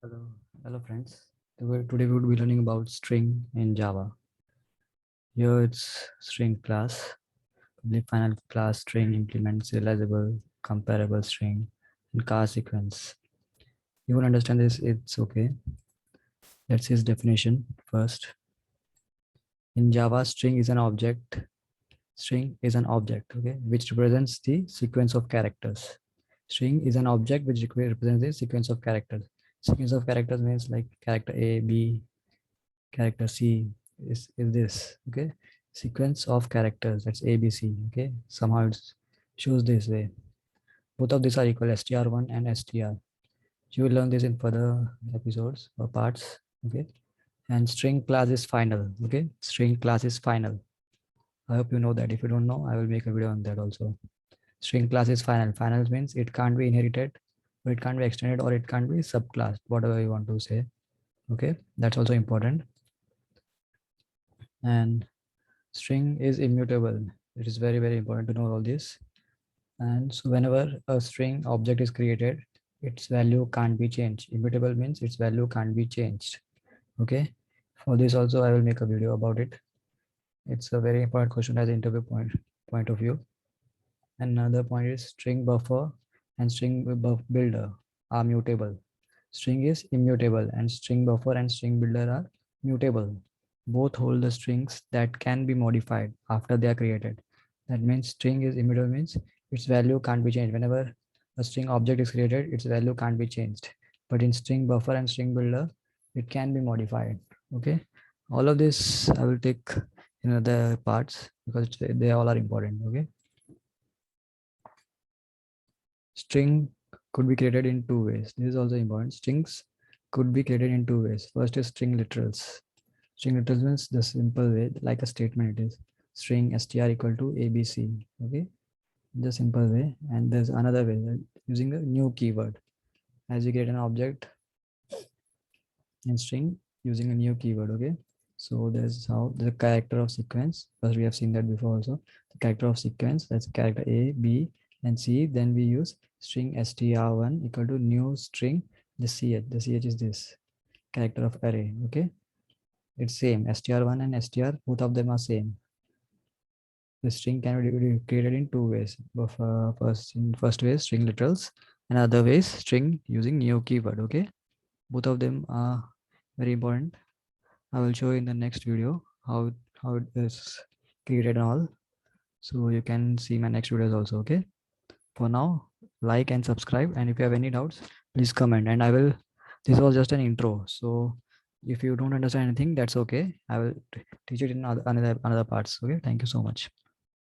Hello, hello friends. Today we would be learning about string in Java. Here it's string class. The final class string implements serializable, comparable string, and car sequence. You will understand this. It's okay. Let's see its definition first. In Java, string is an object. String is an object, okay, which represents the sequence of characters. String is an object which represents the sequence of characters. Sequence of characters means like character A, B, character C is this, okay, sequence of characters, that's ABC, okay, somehow it shows this way. Both of these are equal, str1 and str. You will learn this in further episodes or parts, okay. And string class is final, okay, string class is final. I hope you know that. If you don't know, I will make a video on that also. String class is final. Final means it can't be inherited, or it can't be extended, or it can't be subclassed, whatever you want to say, okay. That's also important. And string is immutable. It is very important to know all this. And so whenever a string object is created, its value can't be changed. Immutable means its value can't be changed, okay. For this also I will make a video about it. It's a very important question as interview point of view. Another point is string buffer and string builder are mutable. String is immutable and string buffer and string builder are mutable. Both hold the strings that can be modified after they are created. That means string is immutable means its value can't be changed. Whenever a string object is created, its value can't be changed. But in string buffer and string builder, it can be modified. Okay. All of this I will take in other parts because they all are important. Okay. String could be created in two ways. This is also important. Strings could be created in two ways. First is string literals. String literals means the simple way, like a statement it is. String str equal to ABC. Okay, the simple way. And there's another way, using a new keyword. As you get an object in string using a new keyword. Okay, so there's how the character of sequence. First, we have seen that before also. The character of sequence, that's character A, B, and C. Then we use string str1 equal to new string the ch. The ch is this character of array. Okay, it's same. str1 and str, both of them are same. The string can be created in two ways. First way, string literals, and other ways, string using new keyword. Okay, both of them are very important. I will show in the next video how it is created and all. So you can see my next videos also. Okay. For now, like and subscribe. And if you have any doubts, please comment. And I will. This was just an intro. So if you don't understand anything, that's okay. I will teach it in another parts. Okay. Thank you so much.